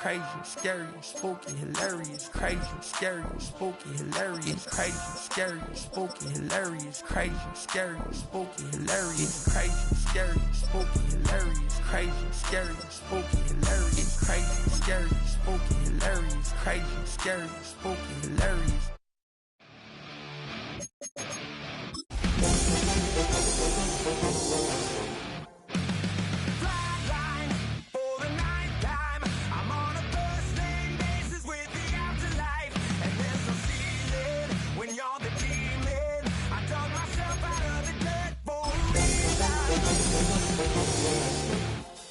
crazy, scary, spooky, hilarious, crazy, scary, spooky, hilarious, crazy, scary, spooky, hilarious, crazy, scary, spooky, hilarious, crazy, scary, spooky, hilarious, crazy, scary, spooky, hilarious, crazy, scary, spooky, hilarious, crazy, scary, spooky, hilarious.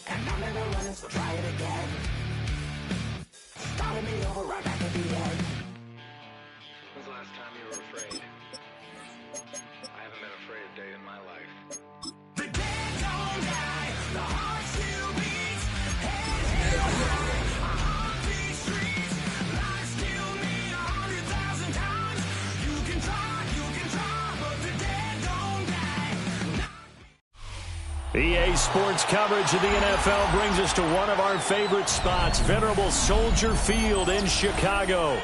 And I'm never running, so try it again. Started me over right back at the end. When's the last time you were afraid? I haven't been afraid a day in my life. The dead don't die, the heart still beats. Head high, I haunt these streets. Lies kill me 100,000 times. You can try, but the dead don't die. EA Sports coverage of the NFL brings us to one of our favorite spots, venerable Soldier Field in Chicago.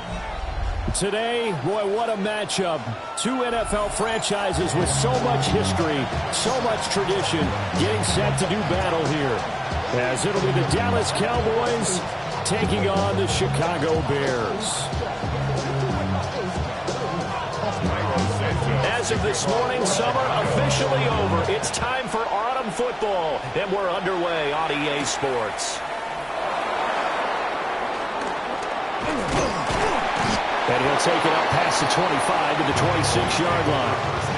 Today, boy, what a matchup. Two NFL franchises with so much history, so much tradition, getting set to do battle here. As it'll be the Dallas Cowboys taking on the Chicago Bears. As of this morning, summer officially over. It's time for autumn football, and we're underway on EA Sports. And he'll take it up past the 25 to the 26-yard line.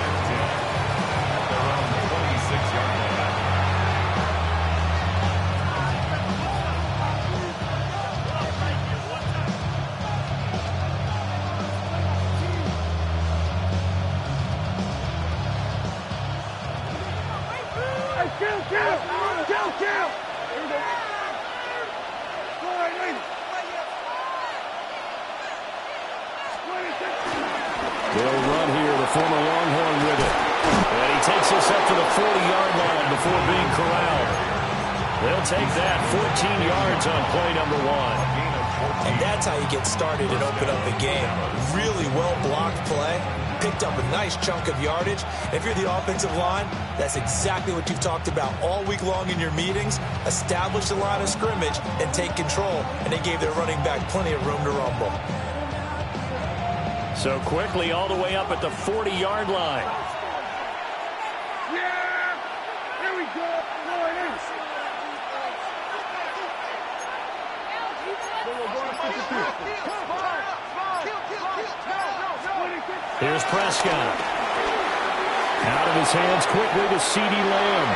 They'll run here, the former Longhorn with it. And he takes us up to the 40-yard line before being corralled. They'll take that 14 yards on play number one. And that's how you get started and open up the game. Really well-blocked play. Picked up a nice chunk of yardage. If you're the offensive line, that's exactly what you've talked about all week long in your meetings. Establish the line of scrimmage and take control. And they gave their running back plenty of room to rumble. So quickly all the way up at the 40-yard line. Yeah! Here we go! Here's Prescott. Out of his hands quickly to CeeDee Lamb.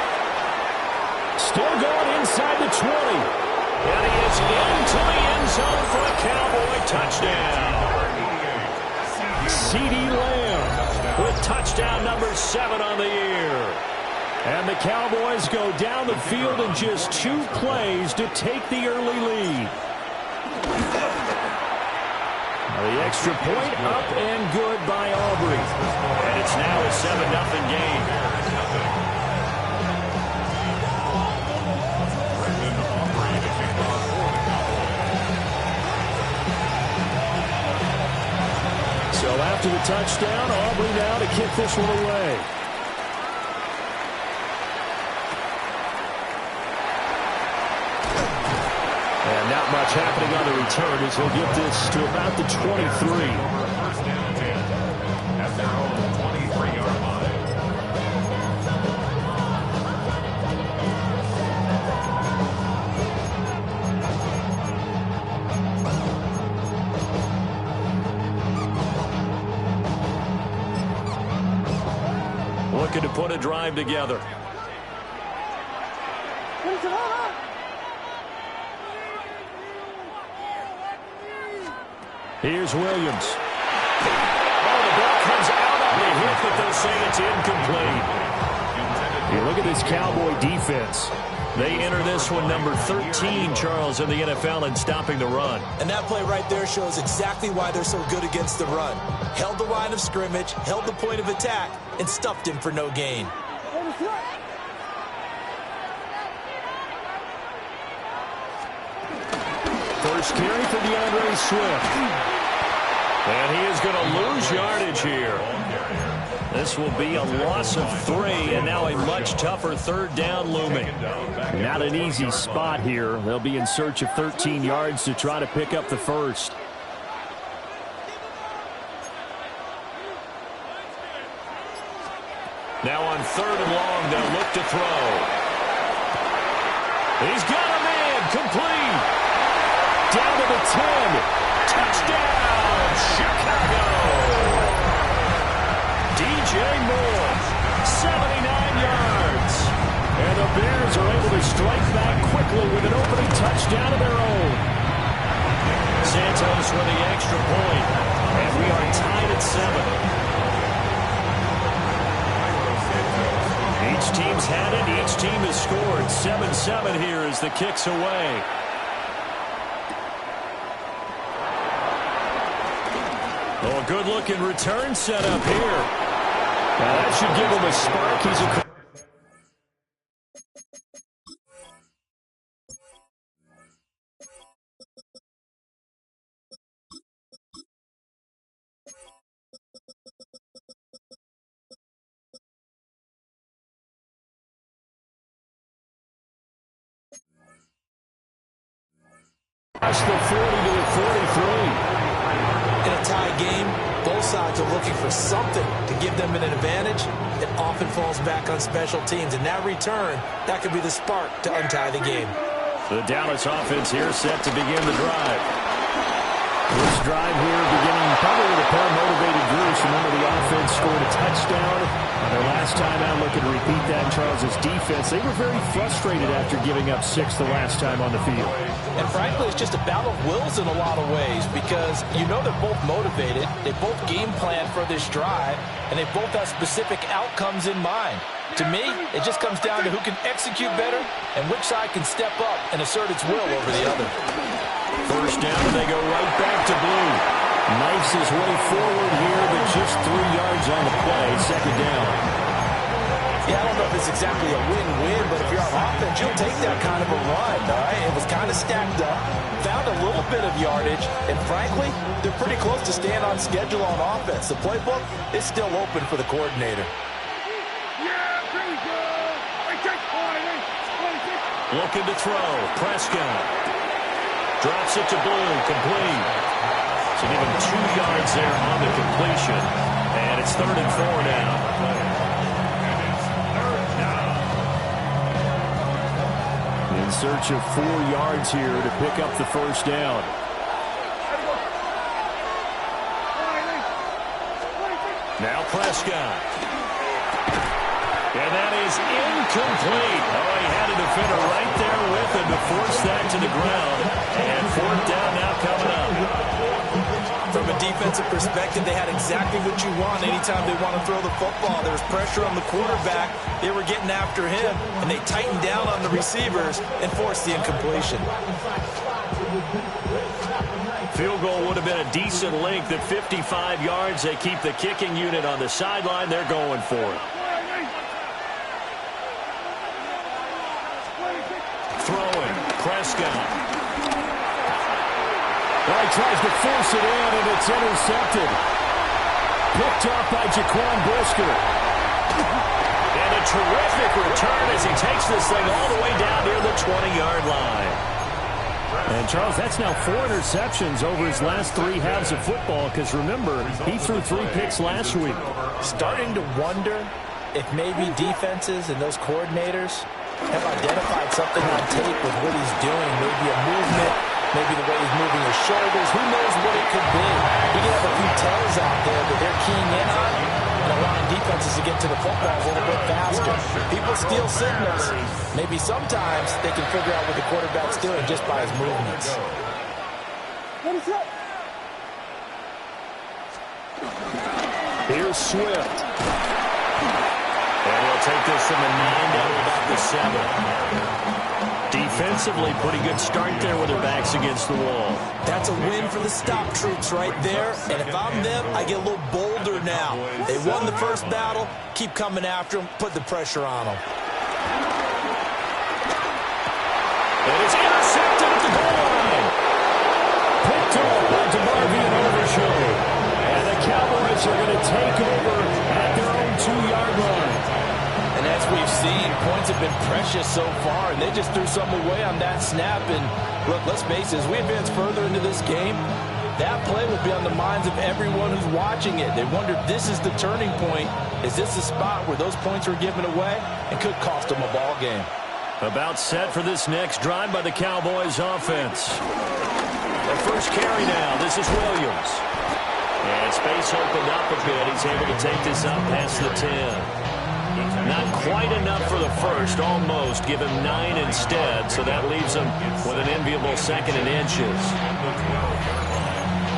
Still going inside the 20. And he is into the end zone for a Cowboy touchdown. CeeDee Lamb with touchdown number 7 on the year. And the Cowboys go down the field in just 2 plays to take the early lead. The extra point up and good by Aubrey. And it's now a 7-0 game. So after the touchdown, Aubrey now to kick this one away. And not much happening on the return as he'll get this to about the 23. At their own 23-yard line. Looking to put a drive together. Here's Williams. Oh, the ball comes out on the hit, but they'll say it's incomplete. You look at this Cowboy defense. They enter this one number 13, Charles, in the NFL in stopping the run. And that play right there shows exactly why they're so good against the run. Held the line of scrimmage, held the point of attack, and stuffed him for no gain. first carry for DeAndre Swift. And he is going to lose yardage here. This will be a loss of 3, and now a much tougher third down looming. Not an easy spot here. They'll be in search of 13 yards to try to pick up the first. Now on 3rd and long, they'll look to throw. He's got a man, complete. Down to the 10. Touchdown, Chicago. DJ Moore, 79 yards. And the Bears are able to strike back quickly with an opening touchdown of their own. Santos with the extra point. And we are tied at 7. Each team's had it. Each team has scored. 7-7 here as the kick's away. Oh, a good-looking return set up here. Now that should give him a spark. He's a... That's the 40 to the 43. In a tie game, both sides are looking for something to give them an advantage. It often falls back on special teams. And that return, that could be the spark to untie the game. The Dallas offense here set to begin the drive. This drive here beginning probably with a pair of motivated groups. Remember, the offense scored a touchdown. Their last time out, looking to repeat that in Charles' defense. They were very frustrated after giving up 6 the last time on the field. And frankly, it's just a battle of wills in a lot of ways because you know they're both motivated. They both game plan for this drive, and they both have specific outcomes in mind. To me, it just comes down to who can execute better and which side can step up and assert its will over the other. First down, and they go right back to Blue. Knifes his way forward here, but just 3 yards on the play. Second down. Yeah, I don't know if it's exactly a win-win, but if you're on offense, you'll take that kind of a run, all right? It was kind of stacked up, found a little bit of yardage, and frankly, they're pretty close to staying on schedule on offense. The playbook is still open for the coordinator. Looking to throw. Prescott drops it to Blue. Complete. So give him 2 yards there on the completion. And it's 3rd and 4 now. In search of 4 yards here to pick up the first down. Now Prescott. And that is incomplete. Oh, he had a defender right there with him to force that to the ground. And 4th down now coming up. From a defensive perspective, they had exactly what you want anytime they want to throw the football. There was pressure on the quarterback. They were getting after him, and they tightened down on the receivers and forced the incompletion. Field goal would have been a decent length at 55 yards. They keep the kicking unit on the sideline. They're going for it. Throwing. Prescott. Well, he tries to force it in, and it's intercepted. Picked off by Jaquan Brisker. And a terrific return as he takes this thing all the way down near the 20-yard line. And, Charles, that's now 4 interceptions over his last 3 halves of football, because, remember, he threw 3 picks last week. Starting to wonder if maybe defenses and those coordinators have identified something on tape with what he's doing. Maybe a movement, maybe the way he's moving his shoulders. Who knows what it could be? He could have a few tells out there that they're keying in on and allowing defenses to get to the football a little bit faster. People steal signals. Maybe sometimes they can figure out what the quarterback's doing just by his movements. Here's Swift. And he'll take this from the 9 down to about the 7. Defensively, pretty good start there with their backs against the wall. That's a win for the stop troops right there. And if I'm them, I get a little bolder now. They won the first battle. Keep coming after them. Put the pressure on them. And it's intercepted at the goal line. Cowboys are going to take over at their own 2-yard line. And as we've seen, points have been precious so far, and they just threw some away on that snap. And look, let's face it, as we advance further into this game, that play will be on the minds of everyone who's watching it. They wonder if this is the turning point. Is this the spot where those points were given away and could cost them a ball game? About set for this next drive by the Cowboys offense. Their first carry now. This is Williams. And space opened up a bit. He's able to take this up past the 10. Not quite enough for the first, almost. Give him 9 instead, so that leaves him with an enviable 2nd and inches.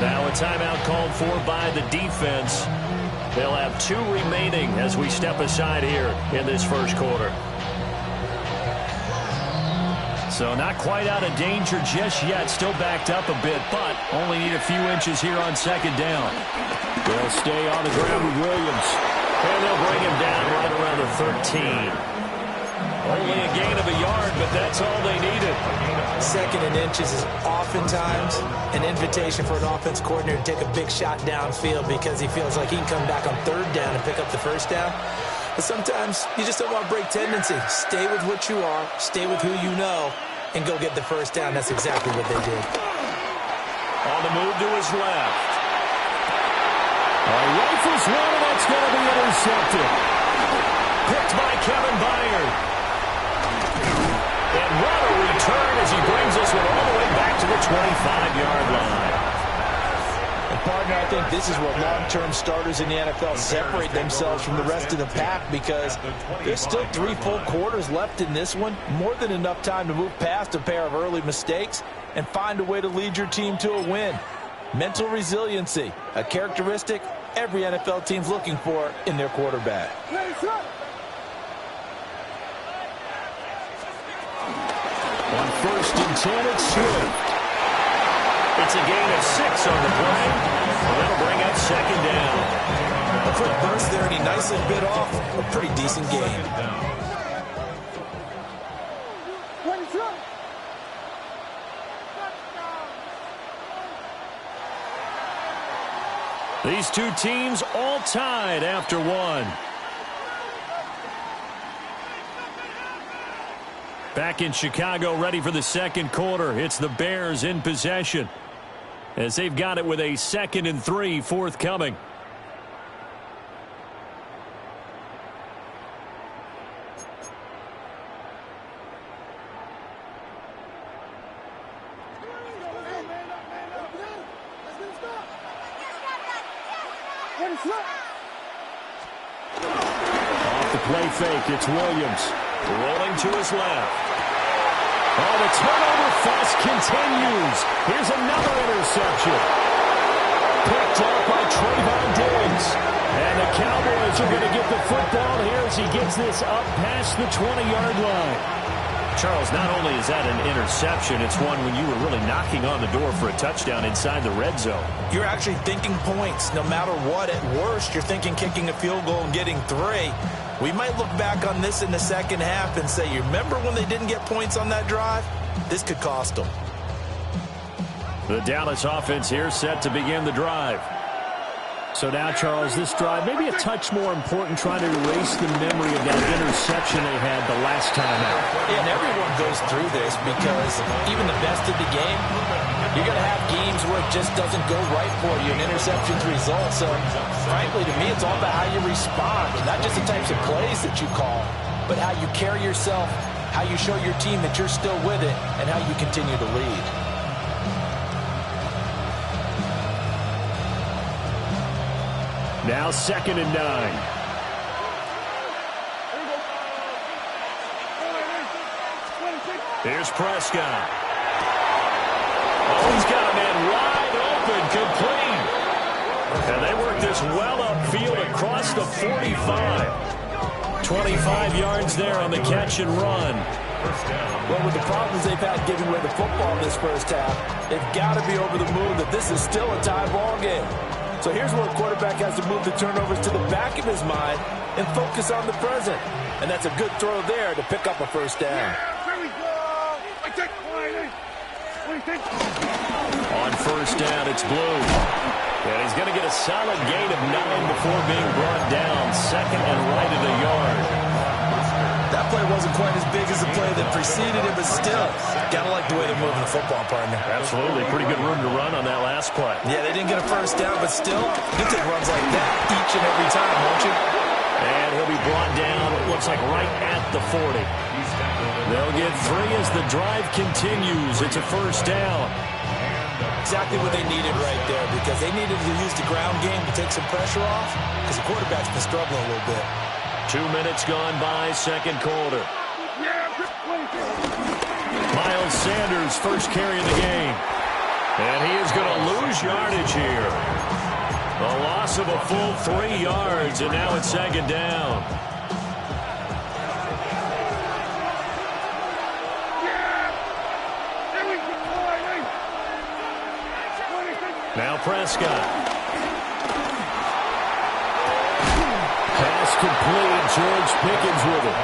Now a timeout called for by the defense. They'll have 2 remaining as we step aside here in this first quarter. So not quite out of danger just yet. Still backed up a bit, but only need a few inches here on 2nd down. They'll stay on the ground with Williams. And they'll bring him down right around the 13. Only a gain of a yard, but that's all they needed. 2nd and inches is oftentimes an invitation for an offense coordinator to take a big shot downfield because he feels like he can come back on 3rd down and pick up the 1st down. But sometimes you just don't want to break tendency. Stay with what you are, stay with who you know, and go get the 1st down. That's exactly what they did. On the move to his left. Rifles one, and that's going to be intercepted. Picked by Kevin Byard. And what a return as he brings this one all the way back to the 25-yard line. And partner, I think this is where long-term starters in the NFL separate themselves from the rest of the pack because there's still 3 full quarters left in this one. More than enough time to move past a pair of early mistakes and find a way to lead your team to a win. Mental resiliency, a characteristic every NFL team's looking for in their quarterback. On 1st and 10, it's Swift. It's a gain of 6 on the play. And that'll bring up 2nd down. A quick burst there, and he nicely bit off a pretty decent gain. These 2 teams all tied after 1. Back in Chicago, ready for the 2nd quarter. It's the Bears in possession as they've got it with a 2nd and 3 forthcoming. Off the play fake, it's Williams. Rolling to his left. Oh, the turnover fuss continues. Here's another interception. Picked up by Trayvon Diggs. And the Cowboys are going to get the football here as he gets this up past the 20-yard line. Charles, not only is that an interception, it's one when you were really knocking on the door for a touchdown inside the red zone. You're actually thinking points. No matter what, at worst, you're thinking kicking a field goal and getting 3. We might look back on this in the second half and say, you remember when they didn't get points on that drive? This could cost them. The Dallas offense here set to begin the drive. So now, Charles, this drive maybe a touch more important, trying to erase the memory of that interception they had the last time out. Yeah, and everyone goes through this because even the best of the game, you're going to have games where it just doesn't go right for you, and interceptions result. So, frankly, to me, it's all about how you respond, not just the types of plays that you call, but how you carry yourself, how you show your team that you're still with it, and how you continue to lead. Now 2nd and 9. Here's Prescott. Oh, he's got a man wide open, complete. And they work this well upfield across the 45. 25 yards there on the catch and run. Well, with the problems they've had giving away the football this first half, they've got to be over the moon that this is still a tie ball game. So here's where a quarterback has to move the turnovers to the back of his mind and focus on the present. And that's a good throw there to pick up a 1st down. Here we go. On 1st down, it's Blue. And he's going to get a solid gain of 9 before being brought down. Second and right at a yard. That play wasn't quite as big as the play that preceded it, but still, gotta like the way they're moving the football, partner. Absolutely. Pretty good room to run on that last play. Yeah, they didn't get a first down, but still, you take runs like that each and every time, won't you? And he'll be brought down, it looks like right at the 40. They'll get 3 as the drive continues. It's a first down. Exactly what they needed right there, because they needed to use the ground game to take some pressure off, because the quarterback's been struggling a little bit. 2 minutes gone by, second quarter. Miles Sanders, first carry of the game. And he is going to lose yardage here. A loss of a full 3 yards, and now it's second down. Now Prescott. Pass complete. George Pickens with it.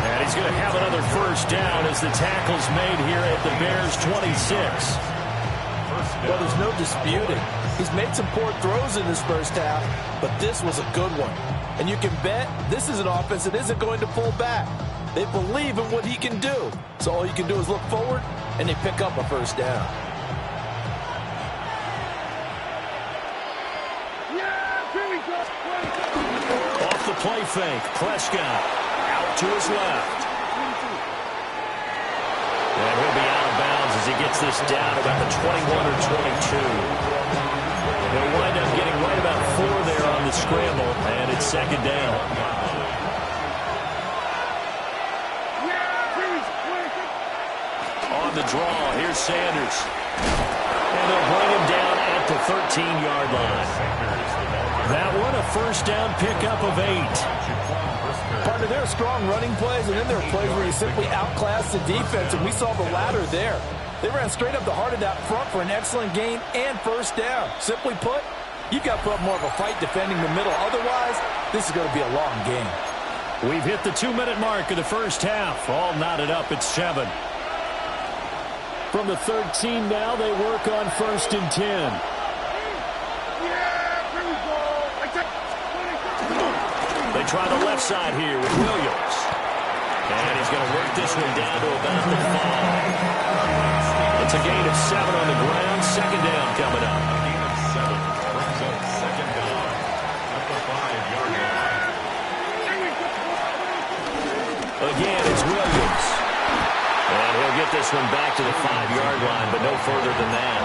And he's going to have another first down as the tackle's made here at the Bears' 26. Well, there's no disputing. He's made some poor throws in this first half, but this was a good one. And you can bet this is an offense that isn't going to pull back. They believe in what he can do. So all you can do is look forward, and they pick up a first down. Off the play fake, Prescott out to his left. And he'll be out of bounds as he gets this down about the 21 or 22. He'll wind up getting right about 4 there on the scramble, and it's second down. On the draw, here's Sanders. And they'll bring him down at the 13-yard line. That one, a first down pickup of 8. Partner, there are strong running plays, and then there are plays where you simply outclass the defense, and we saw the latter there. They ran straight up the heart of that front for an excellent gain and first down. Simply put, you've got to put up more of a fight defending the middle. Otherwise, this is going to be a long game. We've hit the 2-minute mark of the first half. All knotted up at 7. From the 13 now, they work on first and 10. They try the left side here with Williams. And he's going to work this one down to about the 5. It's a gain of 7 on the ground. Second down coming up. Gain of 7 brings up second down at the 5-yard line. Again, it's Williams. And he'll get this one back to the 5-yard line, but no further than that.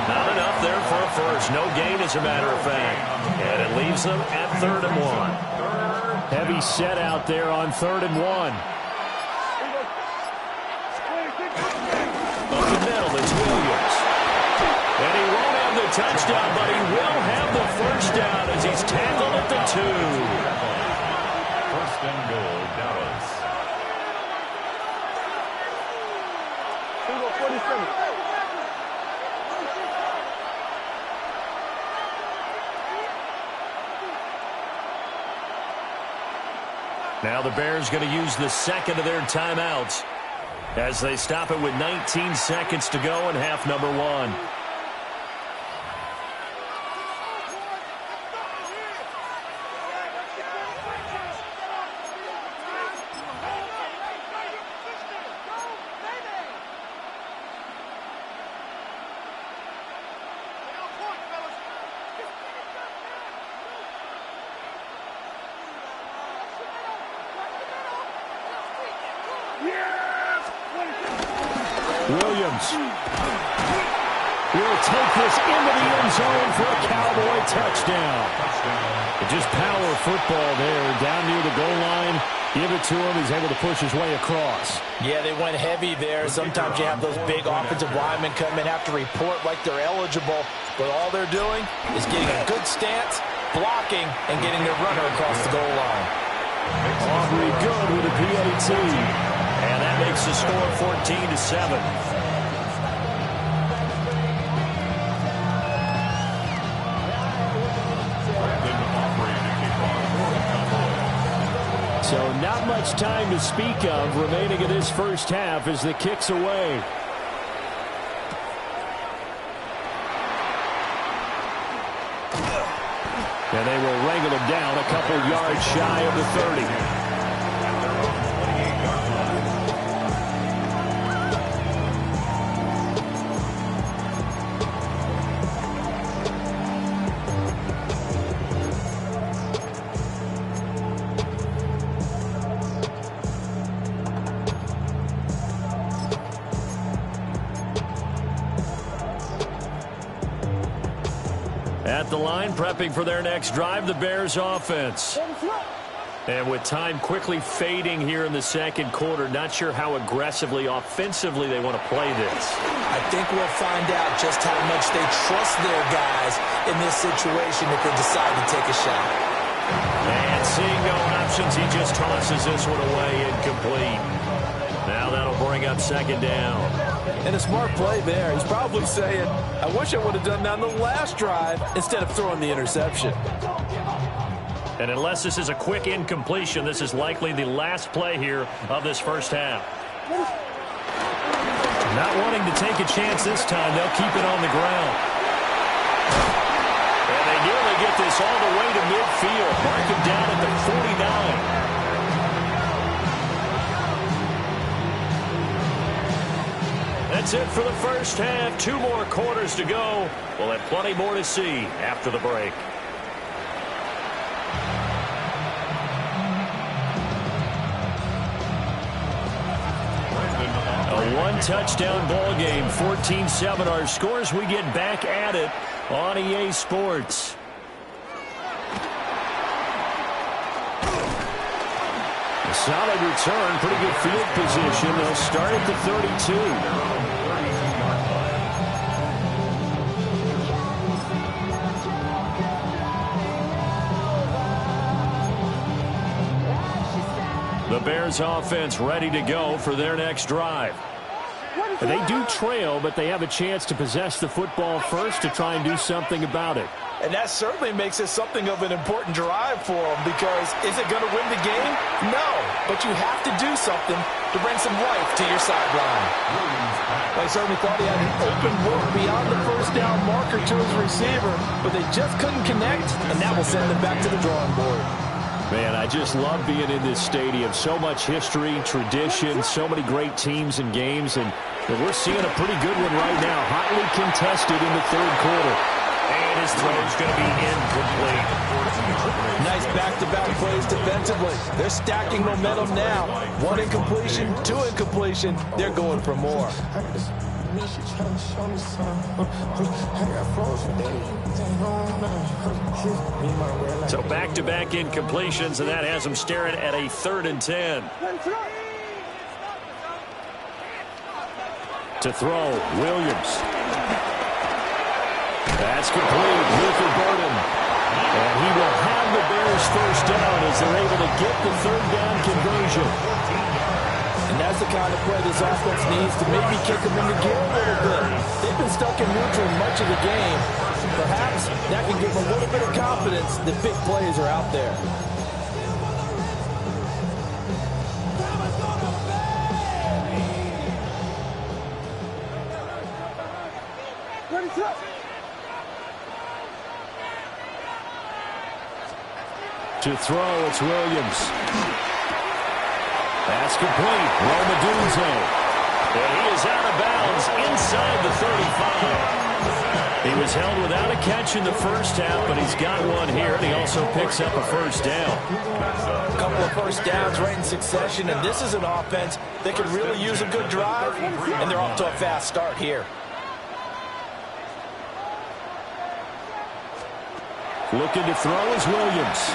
Not enough there for a first. No gain, as a matter of fact. And it leaves them at 3rd and 1. Heavy set out there on 3rd and 1. Up the middle, it's Williams. And he won't have the touchdown, but he will have the first down as he's tackled at the 2. First and goal, Dallas. 47. Now the Bears going to use the second of their timeouts as they stop it with 19 seconds to go in half number 1. Williams will take this into the end zone for a Cowboy touchdown. Just power football there down near the goal line. Give it to him. He's able to push his way across. Yeah, they went heavy there. Sometimes you have those big offensive linemen come in, have to report like they're eligible, but all they're doing is getting a good stance, blocking, and getting their runner across the goal line. Aubrey good with a PAT. And that makes the score 14-7. So not much time to speak of remaining in this first half as the kick's away. And they will wrangle him down a couple yards shy of the 30. At the line, prepping for their next drive, the Bears offense. And with time quickly fading here in the second quarter, not sure how aggressively, offensively they want to play this. I think we'll find out just how much they trust their guys in this situation if they decide to take a shot. And seeing no options, he just tosses this one away, incomplete. Now that'll bring up second down. And a smart play there. He's probably saying, I wish I would have done that on the last drive instead of throwing the interception. And unless this is a quick incompletion, this is likely the last play here of this first half. Not wanting to take a chance this time, they'll keep it on the ground. And they nearly get this all the way to midfield. Mark him down at the 49. That's it for the first half. 2 more quarters to go. We'll have plenty more to see after the break. A one-touchdown ball game, 14-7 our scores. We get back at it on EA Sports. A solid return, pretty good field position. They'll start at the 32. The Bears offense ready to go for their next drive. They do trail, but they have a chance to possess the football first to try and do something about it. And that certainly makes it something of an important drive for them, because is it going to win the game? No, but you have to do something to bring some life to your sideline. I certainly thought he had an open look beyond the first down marker to his receiver, but they just couldn't connect, and that will send them back to the drawing board. Man, I just love being in this stadium. So much history, tradition, so many great teams and games, and we're seeing a pretty good one right now. Hotly contested in the third quarter. And his throw's going to be incomplete. Nice back-to-back plays defensively. They're stacking momentum now. 1 incompletion, 2 incompletion. They're going for more. So back-to-back incompletions, and that has them staring at a 3rd and 10. To throw, Williams. That's complete. Luther Burden. And he will have the Bears first down as they're able to get the 3rd down conversion. And that's the kind of play this offense needs to maybe kick them into gear a little bit. They've been stuck in neutral much of the game. Perhaps that can give them a little bit of confidence that big plays are out there. To throw, it's Williams. That's complete. Romadunze. And he is out of bounds inside the 35. He was held without a catch in the first half, but he's got one here, and he also picks up a first down. A couple of first downs right in succession, and this is an offense that could really use a good drive, and they're off to a fast start here. Looking to throw is Williams.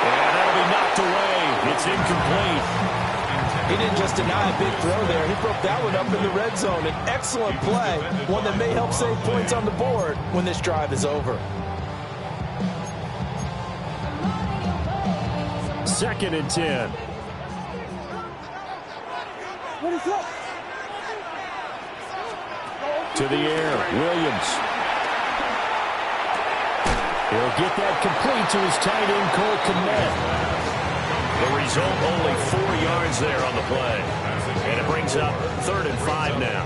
And that'll be knocked away. It's incomplete. He didn't just deny a big throw there. He broke that one up in the red zone. An excellent play, one that may help save points on the board when this drive is over. 2nd and 10. To the air, Williams. He'll get that complete to his tight end, Cole Kmet. The result, only 4 yards there on the play. And it brings up 3rd and 5 now.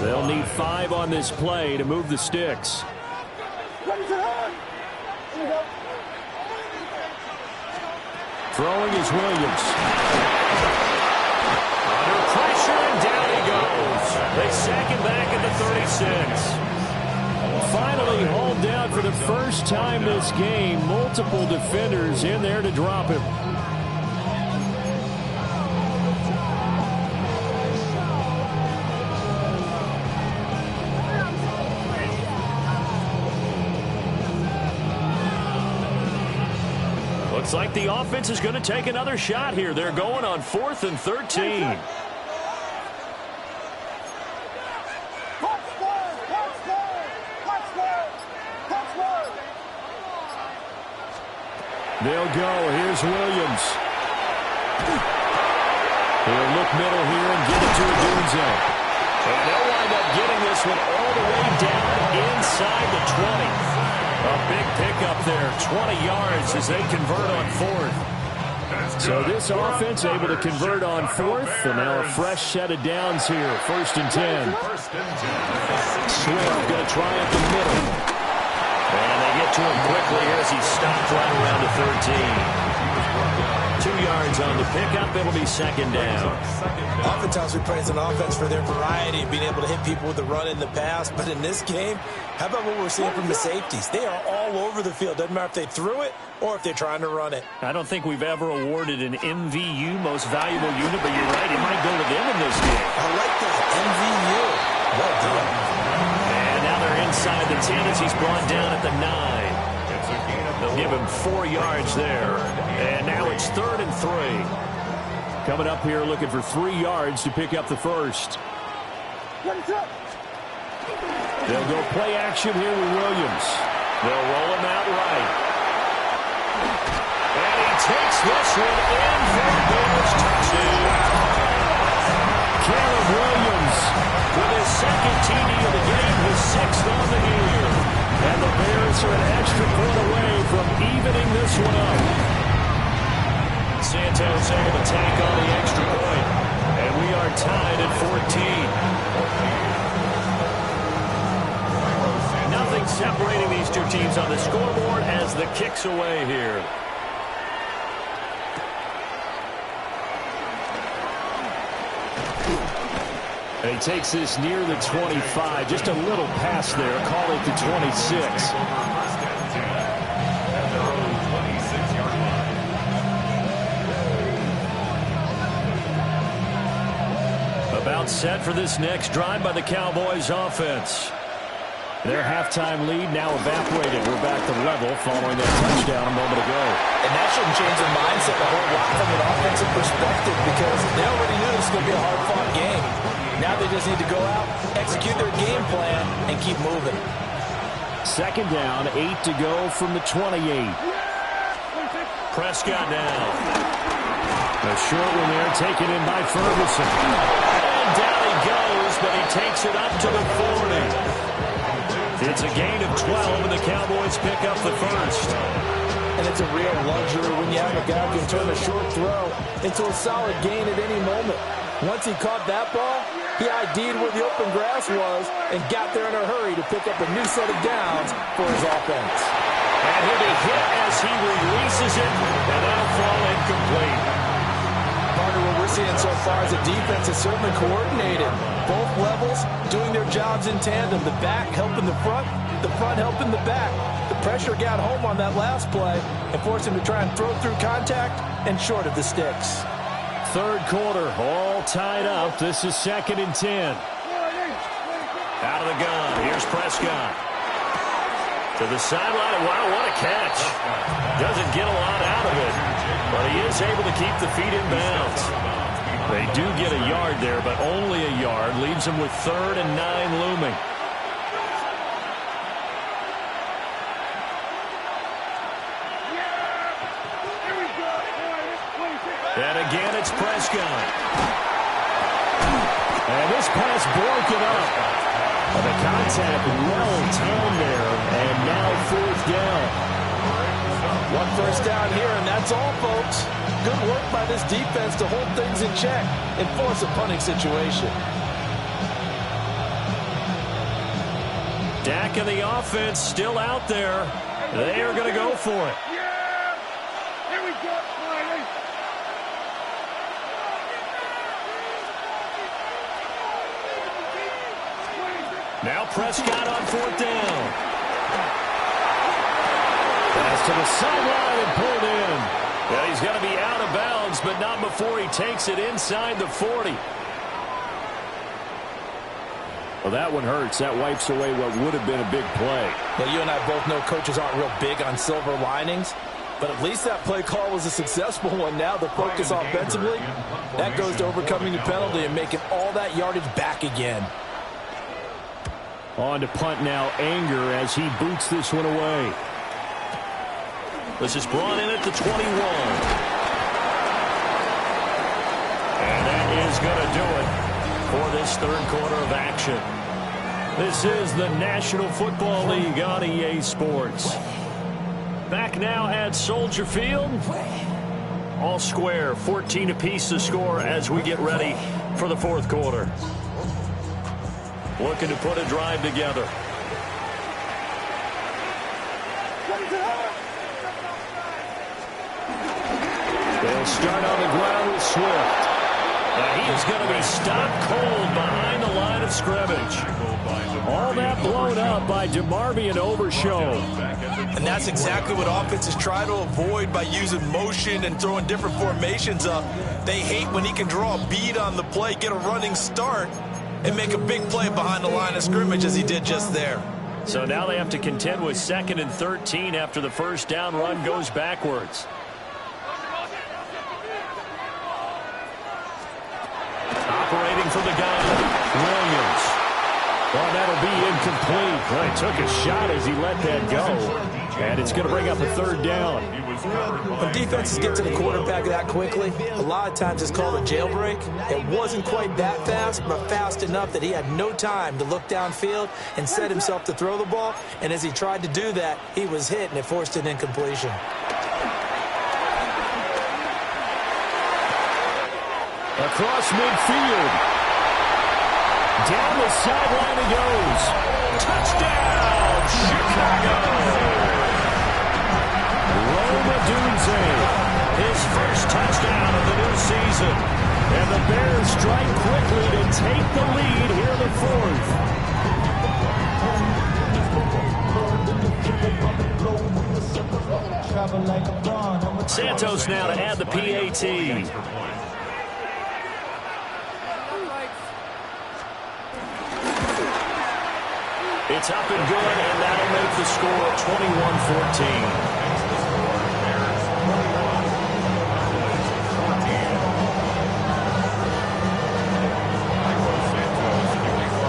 They'll need 5 on this play to move the sticks. Throwing is Williams. Under pressure, and down he goes. They sack him back at the 36. Finally hauled down for the first time this game. Multiple defenders in there to drop him. Looks like the offense is going to take another shot here. They're going on 4th and 13. They'll go. Here's Williams. He'll look middle here and get it to Odunze. And they'll wind up getting this one all the way down inside the 20. A big pickup there, 20 yards as they convert on 4th. So this offense able to convert on 4th, and now a fresh set of downs here. 1st and 10. Swift going to try at the middle. And they get to him quickly as he stopped right around the 13. 2 yards on the pickup. It'll be 2nd down. Oftentimes we praise an offense for their variety of being able to hit people with the run in the pass. But in this game, how about what we're seeing from the safeties? They are all over the field. Doesn't matter if they threw it or if they're trying to run it. I don't think we've ever awarded an MVU, most valuable unit, but you're right. It might go to them in this game. I like that. MVU. Well done. And now they're inside the 10 as he's brought down at the 9. They'll give him 4 yards there. And now it's 3rd and 3. Coming up here looking for 3 yards to pick up the first. They'll go play action here with Williams. They'll roll him out right. And he takes this one in for a Bears touchdown. Caleb Williams with his 2nd TD of the game, his 6th on the year. And the Bears are an extra point away from evening this one up. Santos able to tack on the extra point. And we are tied at 14. Nothing separating these two teams on the scoreboard as the kick's away here. And he takes this near the 25. Just a little pass there. Call it the 26. About set for this next drive by the Cowboys offense. Their halftime lead now evaporated. We're back to level following that touchdown a moment ago. And that shouldn't change their mindset a whole lot from an offensive perspective because they already knew this was going to be a hard-fought game. Now they just need to go out, execute their game plan, and keep moving. 2nd down, 8 to go from the 28. Prescott now. A short one there taken in by Ferguson. And down he goes, but he takes it up to the 40. It's a gain of 12, and the Cowboys pick up the first. And it's a real luxury when you have a guy who can turn a short throw into a solid gain at any moment. Once he caught that ball, he ID'd where the open grass was and got there in a hurry to pick up a new set of downs for his offense. And he'll be hit as he releases it, and that'll fall incomplete. Partner, what we're seeing so far is the defense is certainly coordinated. Both levels doing their jobs in tandem. The back helping the front helping the back. The pressure got home on that last play and forced him to try and throw through contact and short of the sticks. 3rd quarter, all tied up. This is 2nd and 10. Out of the gun, here's Prescott. To the sideline, wow, what a catch. Doesn't get a lot out of it, but he is able to keep the feet in bounds. They do get a yard there, but only a yard. Leaves them with 3rd and 9 looming. And again, it's Prescott. And this pass broken up. And the contact well timed there, and now 4th down. 1 first down here, and that's all, folks. Good work by this defense to hold things in check and force a punting situation. Dak and the offense still out there. They are going to go for it. Yeah! Here we go, Smiley! Now Prescott on 4th down. Pass to the sideline and pulled in. Yeah, he's going to be out of bounds, but not before he takes it inside the 40. Well, that one hurts. That wipes away what would have been a big play. Well, you and I both know coaches aren't real big on silver linings, but at least that play call was a successful one. Now the focus offensively, that goes to overcoming the penalty and making all that yardage back again. On to punt now, Anger, as he boots this one away. This is brought in at the 21. And that is going to do it for this third quarter of action. This is the National Football League on EA Sports. Back now at Soldier Field. All square, 14 apiece to score as we get ready for the fourth quarter. Looking to put a drive together. They'll start on the ground with Swift. He is going to be stopped cold behind the line of scrimmage. All that blown up by DeMarvion Overshown. And that's exactly what offenses try to avoid by using motion and throwing different formations up. They hate when he can draw a bead on the play, get a running start, and make a big play behind the line of scrimmage as he did just there. So now they have to contend with 2nd and 13 after the first down run goes backwards. Operating from the gun, Williams. Well, that'll be incomplete. Well, he took a shot as he let that go. And it's going to bring up a 3rd down. When defenses get to the quarterback that quickly, a lot of times it's called a jailbreak. It wasn't quite that fast, but fast enough that he had no time to look downfield and set himself to throw the ball. And as he tried to do that, he was hit, and it forced an incompletion. Across midfield. Down the sideline he goes. Touchdown, Chicago! Roma Dunze, his first touchdown of the new season. And the Bears strike quickly to take the lead here in the 4th. Santos now to add the PAT. It's up and good, and that'll make the score 21-14.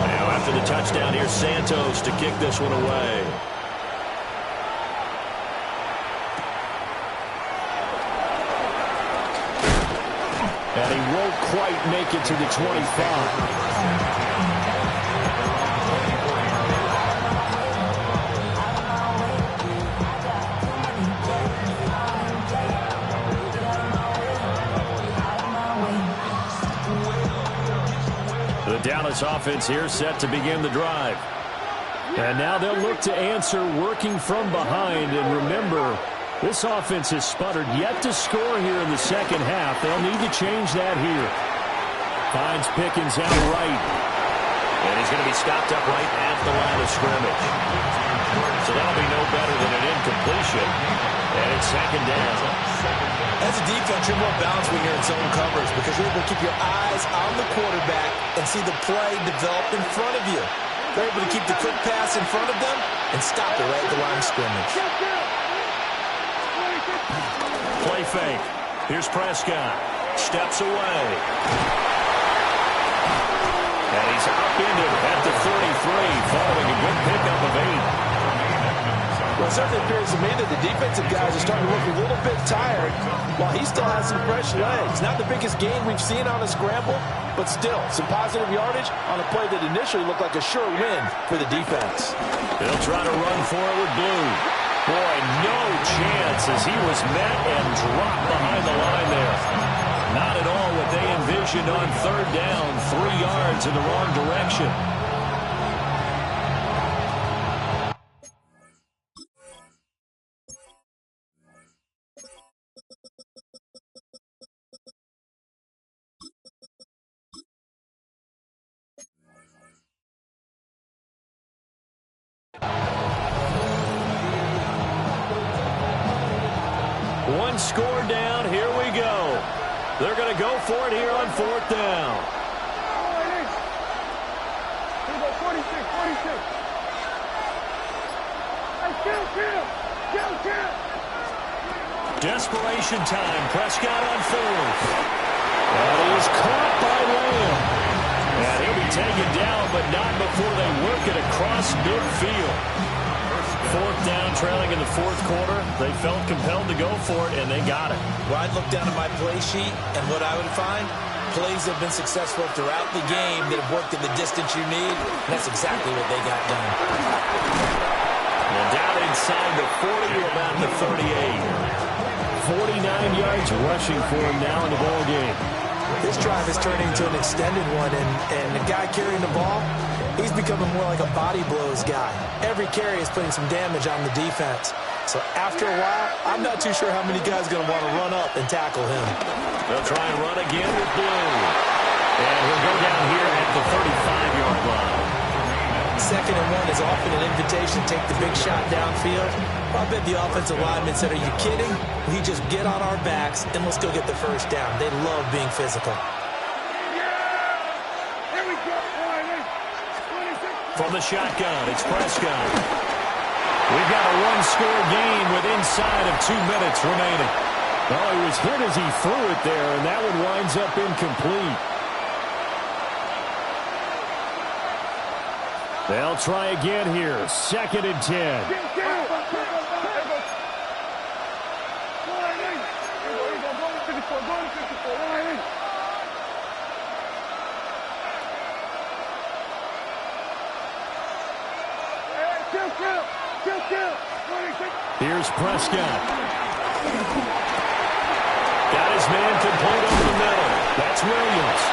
Now after the touchdown, here's Santos to kick this one away. And he won't quite make it to the 25. The Dallas offense here set to begin the drive. And now they'll look to answer working from behind. And remember, this offense has sputtered yet to score here in the second half. They'll need to change that here. Finds Pickens out right. And he's going to be stopped up right at the line of scrimmage. So that'll be no better than an incompletion. And it's 2nd down. As a defense, you're more balanced when you're in zone coverage because you're able to keep your eyes on the quarterback and see the play develop in front of you. They're able to keep the quick pass in front of them and stop it right at the line of scrimmage. Play fake. Here's Prescott. Steps away. And he's upended at the 33 following a good pickup of 8. Well, it certainly appears to me that the defensive guys are starting to look a little bit tired while he still has some fresh legs. Not the biggest gain we've seen on a scramble, but still some positive yardage on a play that initially looked like a sure win for the defense. They'll try to run for it with Blue. Boy, no chance as he was met and dropped behind the line there. Not at all what they envisioned on 3rd down, 3 yards in the wrong direction. one score down. Here we go. They're going to go for it here on fourth down. Here we go, 46. Hey, kill. Desperation time. Prescott on fourth. And he is caught by Lamb. And he'll be taken down, but not before they work it across midfield. Fourth down, trailing in the fourth quarter. They felt compelled to go for it, and they got it. Well, I'd look down at my play sheet, and what I would find, plays have been successful throughout the game that have worked in the distance you need, and that's exactly what they got done. And down inside the 40 to about the 38. 49 yards rushing for him now in the ball game. This drive is turning into an extended one, and the guy carrying the ball, he's becoming more like a body blows guy. Every carry is putting some damage on the defense. So after a while, I'm not too sure how many guys are going to want to run up and tackle him. They'll try and run again with Blue. And he'll go down here at the 35-yard line. 2nd and 1 is often an invitation to take the big shot downfield. I bet the offensive lineman said, are you kidding? We just get on our backs and let's go get the first down. They love being physical. From the shotgun, it's Prescott. We've got a one-score game with inside of 2 minutes remaining. Oh, he was hit as he threw it there, and that one winds up incomplete. They'll try again here. 2nd and 10. Here's Prescott. Got his man complete over the middle. That's Williams.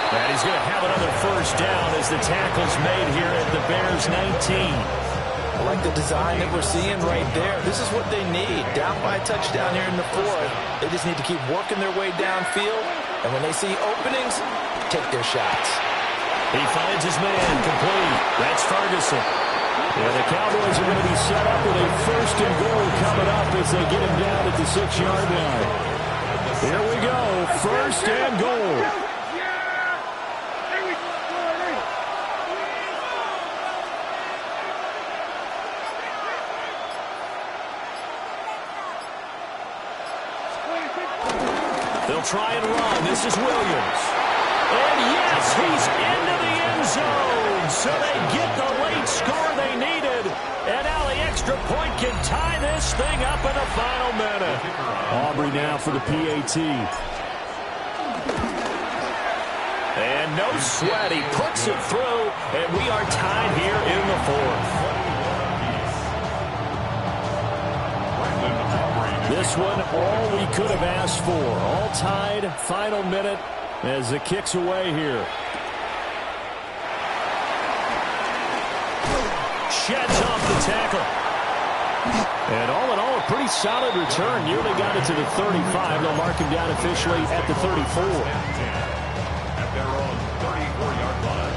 And he's going to have another first down as the tackle's made here at the Bears 19. I like the design that we're seeing right there. This is what they need. Down by a touchdown here in the fourth. They just need to keep working their way downfield. And when they see openings, take their shots. He finds his man complete. That's Ferguson. Yeah, the Cowboys are going to be set up with a 1st and goal coming up as they get him down at the 6-yard line. Here we go. 1st and goal. They'll try and run. This is Williams. And yes, he's into the end zone. So they get the late score they needed. And now the extra point can tie this thing up in the final minute. Aubrey now for the PAT. And no sweat. He puts it through. And we are tied here in the fourth. This one, all we could have asked for. All tied, final minute as the kick's away here. Sheds off the tackle. And all in all, a pretty solid return. Nearly got it to the 35. They'll mark him down officially at the 34. At their own 34-yard line.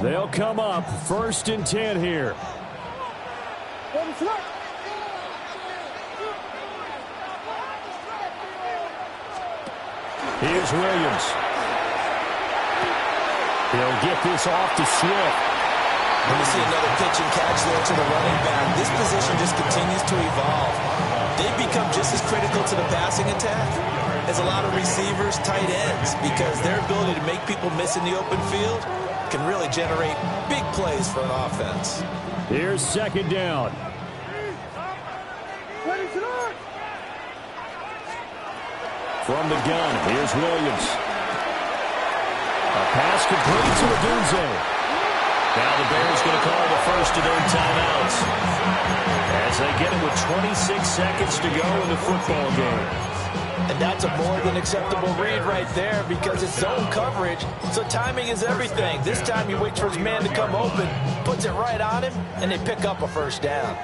They'll come up 1st and 10 here. Here's Williams. He'll get this off to Swift. When you see another pitch and catch there to the running back, this position just continues to evolve. They've become just as critical to the passing attack as a lot of receivers, tight ends, because their ability to make people miss in the open field can really generate big plays for an offense. Here's 2nd down. From the gun, here's Williams. A pass complete to Odunze. Now the Bears going to call the first of their timeouts as they get it with 26 seconds to go in the football game. And that's a more than acceptable read right there because it's zone coverage, so timing is everything. This time you wait for his man to come open, puts it right on him, and they pick up a first down.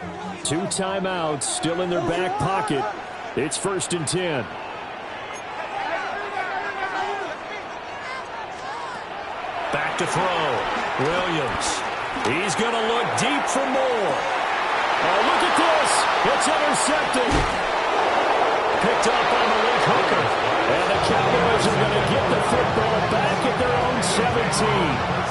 2 timeouts still in their back pocket. It's 1st and 10. Back to throw. Williams. He's going to look deep for more. Oh, look at this. It's intercepted. Picked up on the weak hooker. And the Cowboys are going to get the football back at their own 17.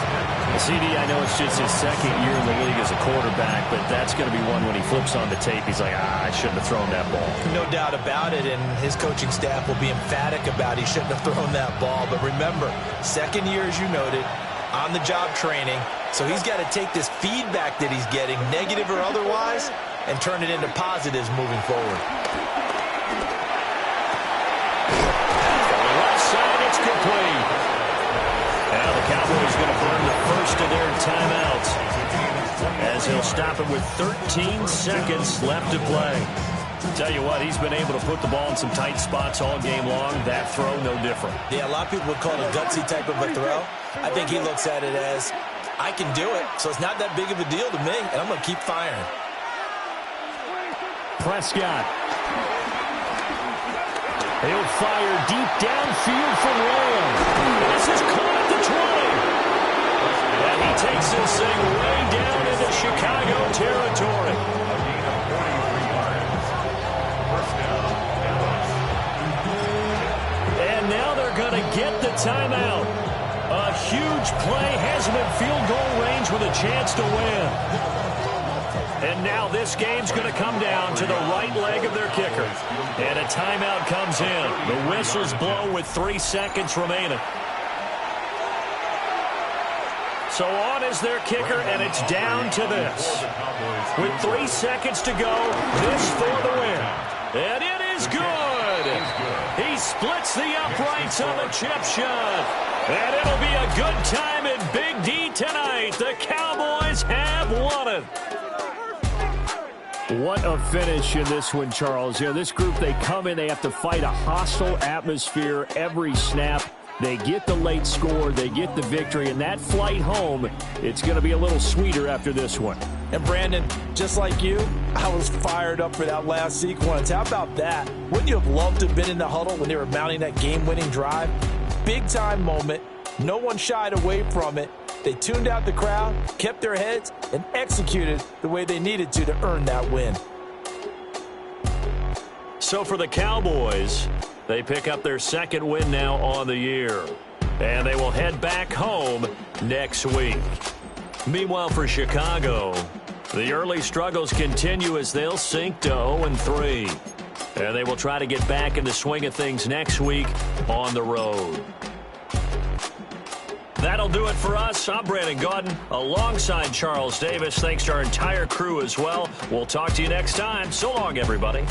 CD, I know it's just his second year in the league as a quarterback, but that's going to be one when he flips on the tape. He's like, I shouldn't have thrown that ball. No doubt about it, and his coaching staff will be emphatic about he shouldn't have thrown that ball. But remember, second year, as you noted, on-the-job training, so he's got to take this feedback that he's getting, negative or otherwise, and turn it into positives moving forward. On the left side, it's complete. Now the Cowboys going to burn the first of their timeouts as he'll stop it with 13 seconds left to play. Tell you what, he's been able to put the ball in some tight spots all game long. That throw, no different. Yeah, a lot of people would call it a gutsy type of a throw. I think he looks at it as, I can do it, so it's not that big of a deal to me, and I'm going to keep firing. Prescott. He'll fire deep downfield from Lamb. This is caught at the 20. And he takes this thing way down into Chicago territory. And now they're going to get the timeout. A huge play has him in field goal range with a chance to win. And now this game's going to come down to the right leg of their kicker. And a timeout comes in. The whistles blow with 3 seconds remaining. So on is their kicker, and it's down to this. With 3 seconds to go, this for the win. And it is good. He splits the uprights on the chip shot. And it'll be a good time in Big D tonight. The Cowboys have won it. What a finish in this one, Charles. You know, this group, they come in, they have to fight a hostile atmosphere every snap. They get the late score, they get the victory, and that flight home, it's going to be a little sweeter after this one. And Brandon, just like you, I was fired up for that last sequence. How about that? Wouldn't you have loved to have been in the huddle when they were mounting that game-winning drive? Big-time moment. No one shied away from it. They tuned out the crowd, kept their heads, and executed the way they needed to earn that win. So for the Cowboys, they pick up their second win now on the year. And they will head back home next week. Meanwhile, for Chicago, the early struggles continue as they'll sink to 0-3. And they will try to get back in the swing of things next week on the road. That'll do it for us. I'm Brandon Gaudin alongside Charles Davis. Thanks to our entire crew as well. We'll talk to you next time. So long, everybody.